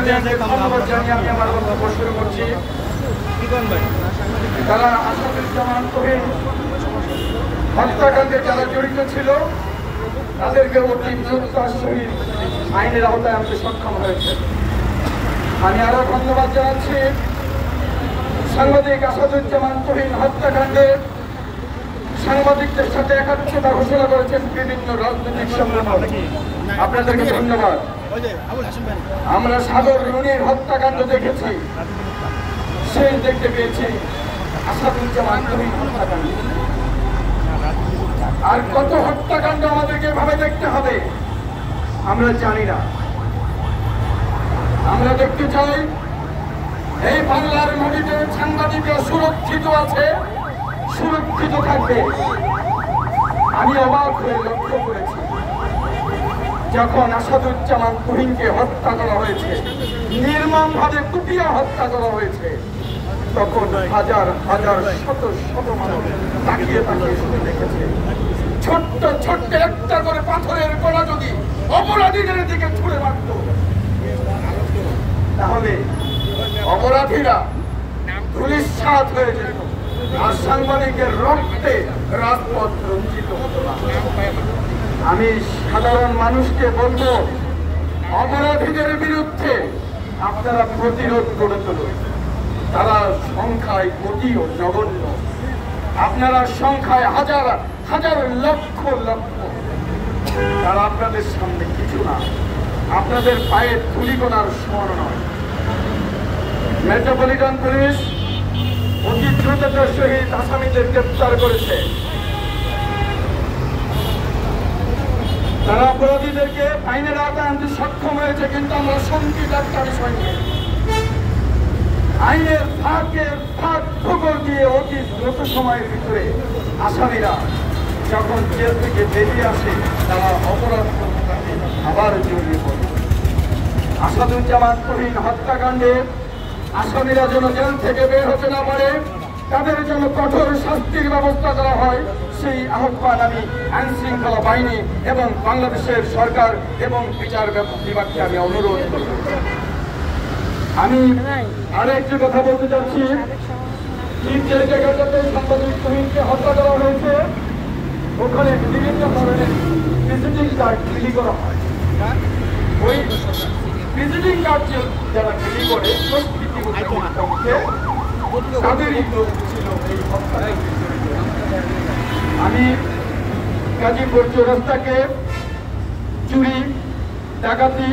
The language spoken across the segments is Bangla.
ধন্যবাদ জানিয়ে আমি আমার বক্তব্য শুরু করছি। যারা আসাদুজ্জামান তুহিন হত্যাকাণ্ডে যারা জড়িত ছিল তাদেরকে অতি দ্রুততার সহিত আইনের আওতায় আনতে সক্ষম হয়েছে। আমি আরো ধন্যবাদ জানাচ্ছি সাংবাদিক আসাদুজ্জামান তুহিন হত্যাকাণ্ডে সাংবাদিকদের সাথে একাত্মতা ঘোষণা করেছেন বিভিন্ন রাজনৈতিক সংগঠন। আপনাদেরকে ধন্যবাদ। আমরা সাগর রুনির হত্যাকাণ্ড দেখেছি, সেই দেখতে পেয়েছি আসাদুজ্জামান তুহিন হত্যাকাণ্ড। আর কত হত্যাকাণ্ড আমাদেরকে এভাবে দেখতে হবে আমরা জানি না। আমরা দেখতে চাই এই বাংলার মাটিতে সাংবাদিকরা সুরক্ষিত আছে, সুরক্ষিত থাকবে। আমি অবাক হয়ে লক্ষ্য করেছি যখন আসাদুজ্জামান তুহিনকে হত্যা করা হয়েছে, নির্মমভাবে কুপিয়ে হত্যা করা হয়েছে, তখন হাজার হাজার শত শত মানুষ তাকিয়ে তাকিয়ে শুনে দেখেছে। ছোট্ট ছোট্ট একটা করে পাথরের কণা যদি অপরাধীদের দিকে ছুড়ে মারত তাহলে অপরাধীরা ধূলিসাৎ হয়ে যেত আর সাংবাদিকের রক্তে রাজপথ রঞ্জিত হতো না। আমি সাধারণ মানুষকে বলবো, অপরাধীদের বিরুদ্ধে আপনারা প্রতিরোধ গড়ে তুলুন। তারা সংখ্যায় অতি ও জঘন্য, আপনারা সংখ্যায় হাজার হাজার লক্ষ লক্ষ, তারা আপনাদের সামনে কিছু না, আপনাদের পায়ের ধুলিকণার সমান নয়। মেট্রোপলিটন পুলিশ অতি দ্রুততার সহিত আসামিদের গ্রেপ্তার করেছে। তারা অপরাধীদেরকে আইনের আওতায় আনতে সক্ষম হয়েছে, কিন্তু আমরা শঙ্কিত একটা বিষয় নিয়ে আইনের ফাঁক ফোকর দিয়ে অতি দ্রুত সময়ের ভিতরে আসামিরা যখন জেল থেকে বেরিয়ে আসে তারা অপরাধ করতে থাকে, আবার জড়িয়ে পড়ে। আসাদুজ্জামান তুহিন হত্যাকাণ্ডে আসামিরা যেন জেল থেকে বের হতে না পারে, তাদের জন্য কঠোর শাস্তির ব্যবস্থা করা হয়, সেই আহ্বান আমি আইন শৃঙ্খলা বাহিনী এবং বাংলাদেশের সরকার এবং বিচার বিভাগকে আমি অনুরোধ করব। আমি আরো একটি কথা বলতে চাচ্ছি, যে জায়গাটাতে সাংবাদিক তুহিনকে হত্যা করা হয়েছে ওখানে বিভিন্ন ধরনের ভিজিটিং কার্ড বিলি করা হয়। ওই ভিজিটিং কার্ড যারা বিলি করে তাদেরই ছিল এই হত্যায়। আমি গাজীপুর চৌরাস্তাকে চুরি, ডাকাতি,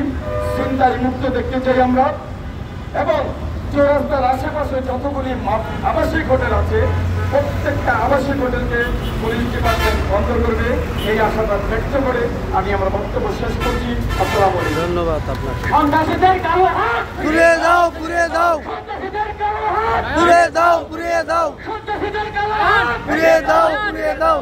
ছিনতাই মুক্ত দেখতে চাই আমরা, এবং চৌরাস্তার আশেপাশে যতগুলি আবাসিক হোটেল আছে প্রত্যেকটা আবাসিক হোটেলকে পুলিশ ডিপার্টমেন্ট বন্ধ করবে, এই আশাবাদ ব্যক্ত করে আমি আমার বক্তব্য শেষ করছি। আসসালামু আলাইকুম। ধন্যবাদ আপনাকে। সন্ত্রাসীদের কালো হাত পুড়িয়ে দাও, পুড়িয়ে দাও, সন্ত্রাসীদের কালো হাত পুড়িয়ে দাও, পুড়িয়ে দাও, সন্ত্রাসীদের কালো হাত পুড়িয়ে দাও, পুড়িয়ে দাও।